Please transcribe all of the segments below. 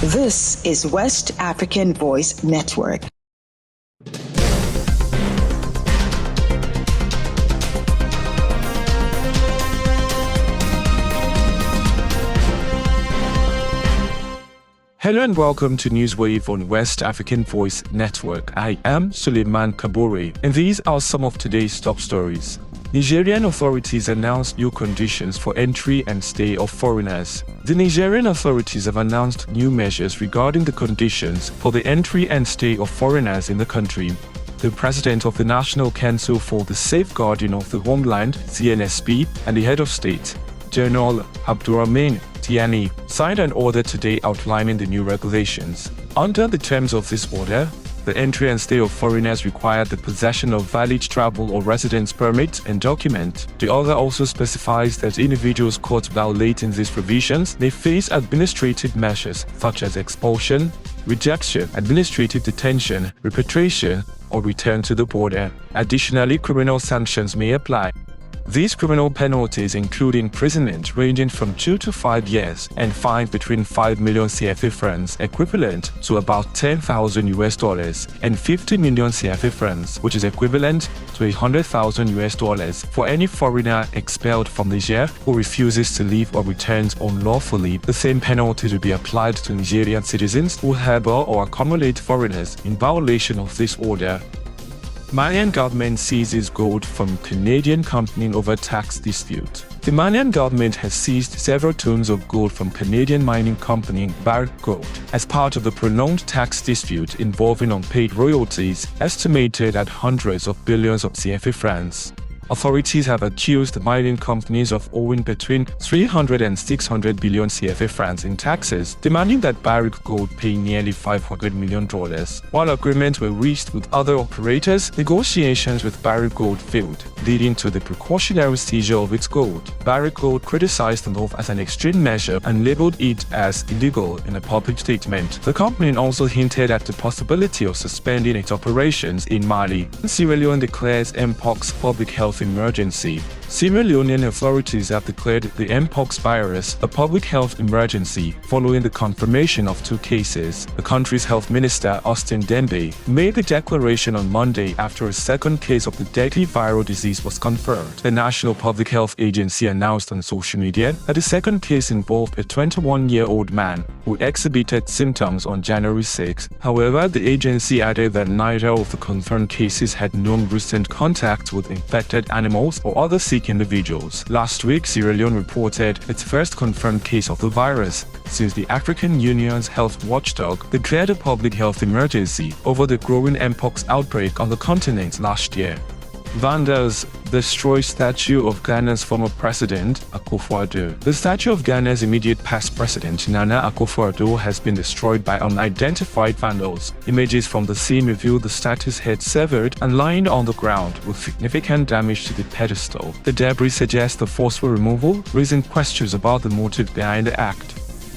This is West African Voice Network. Hello and welcome to Newswave on West African Voice Network. I am Suleiman Kabore, and these are some of today's top stories. Nigerian authorities announced new conditions for entry and stay of foreigners. The Nigerian authorities have announced new measures regarding the conditions for the entry and stay of foreigners in the country. The President of the National Council for the Safeguarding of the Homeland, CNSP, and the Head of State, General Abdurrahman Tiani, signed an order today outlining the new regulations. Under the terms of this order, the entry and stay of foreigners require the possession of valid travel or residence permit and document. The order also specifies that individuals caught violating these provisions may face administrative measures such as expulsion, rejection, administrative detention, repatriation, or return to the border. Additionally, criminal sanctions may apply. These criminal penalties include imprisonment ranging from 2 to 5 years and fines between 5 million CFA francs, equivalent to about $10,000 and 50 million CFA francs, which is equivalent to $100,000 for any foreigner expelled from Niger who refuses to leave or returns unlawfully. The same penalty will be applied to Nigerian citizens who harbor or accommodate foreigners in violation of this order. Malian government seizes gold from Canadian company over tax dispute. The Malian government has seized several tons of gold from Canadian mining company Barrick as part of the prolonged tax dispute involving unpaid royalties estimated at hundreds of billions of CFA francs. Authorities have accused the mining companies of owing between 300 and 600 billion CFA francs in taxes, demanding that Barrick Gold pay nearly $500 million. While agreements were reached with other operators, negotiations with Barrick Gold failed, leading to the precautionary seizure of its gold. Barrick Gold criticized the move as an extreme measure and labeled it as illegal in a public statement. The company also hinted at the possibility of suspending its operations in Mali. Sierra Leone declares Mpox public health emergency. Sierra Leonean authorities have declared the Mpox virus a public health emergency following the confirmation of 2 cases. The country's health minister, Austin Dembe, made the declaration on Monday after a second case of the deadly viral disease was confirmed. The National Public Health Agency announced on social media that the second case involved a 21-year-old man who exhibited symptoms on January 6. However, the agency added that neither of the confirmed cases had known recent contact with infected animals or other sick individuals. Last week, Sierra Leone reported its first confirmed case of the virus since the African Union's health watchdog declared a public health emergency over the growing Mpox outbreak on the continent last year. Vandals destroy statue of Ghana's former president, Akufo-Addo. The statue of Ghana's immediate past president, Nana Akufo-Addo, has been destroyed by unidentified vandals. Images from the scene reveal the statue's head severed and lying on the ground with significant damage to the pedestal. The debris suggests the forceful removal, raising questions about the motive behind the act.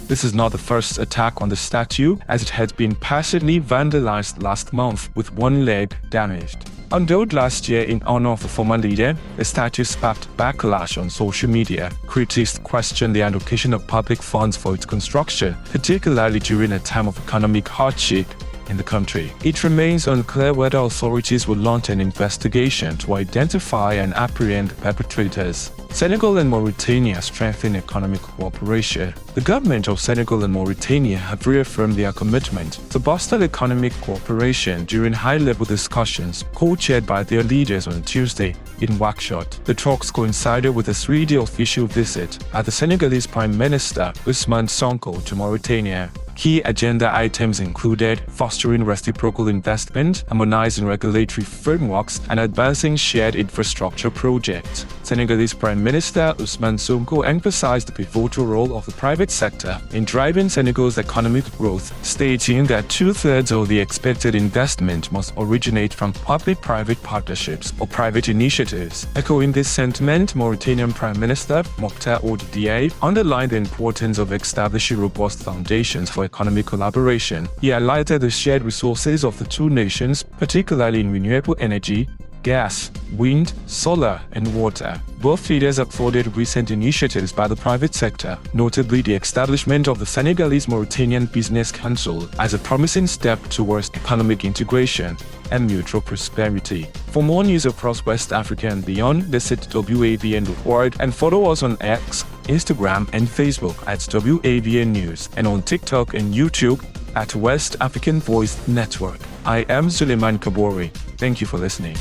This is not the first attack on the statue, as it had been partially vandalized last month with one leg damaged. Unveiled last year in honor of the former leader, the statue sparked backlash on social media. Critics questioned the allocation of public funds for its construction, particularly during a time of economic hardship in the country. It remains unclear whether authorities will launch an investigation to identify and apprehend perpetrators. Senegal and Mauritania strengthen economic cooperation. The government of Senegal and Mauritania have reaffirmed their commitment to bolster economic cooperation during high-level discussions co-chaired by their leaders on Tuesday in Nouakchott. The talks coincided with a 3-day official visit by the Senegalese Prime Minister Ousmane Sonko to Mauritania. Key agenda items included fostering reciprocal investment, harmonizing regulatory frameworks, and advancing shared infrastructure projects. Senegalese Prime Minister Ousmane Sonko emphasized the pivotal role of the private sector in driving Senegal's economic growth, stating that 2/3 of the expected investment must originate from public-private partnerships or private initiatives. Echoing this sentiment, Mauritanian Prime Minister Mokhtar Ould Diaye underlined the importance of establishing robust foundations for economic collaboration. He highlighted the shared resources of the two nations, particularly in renewable energy, gas, wind, solar, and water. Both leaders applauded recent initiatives by the private sector, notably the establishment of the Senegalese-Mauritanian Business Council as a promising step towards economic integration and mutual prosperity. For more news across West Africa and beyond, visit WAVN.org and follow us on X, Instagram, and Facebook at WAVN News, and on TikTok and YouTube at West African Voice Network. I am Suleiman Kabori. Thank you for listening.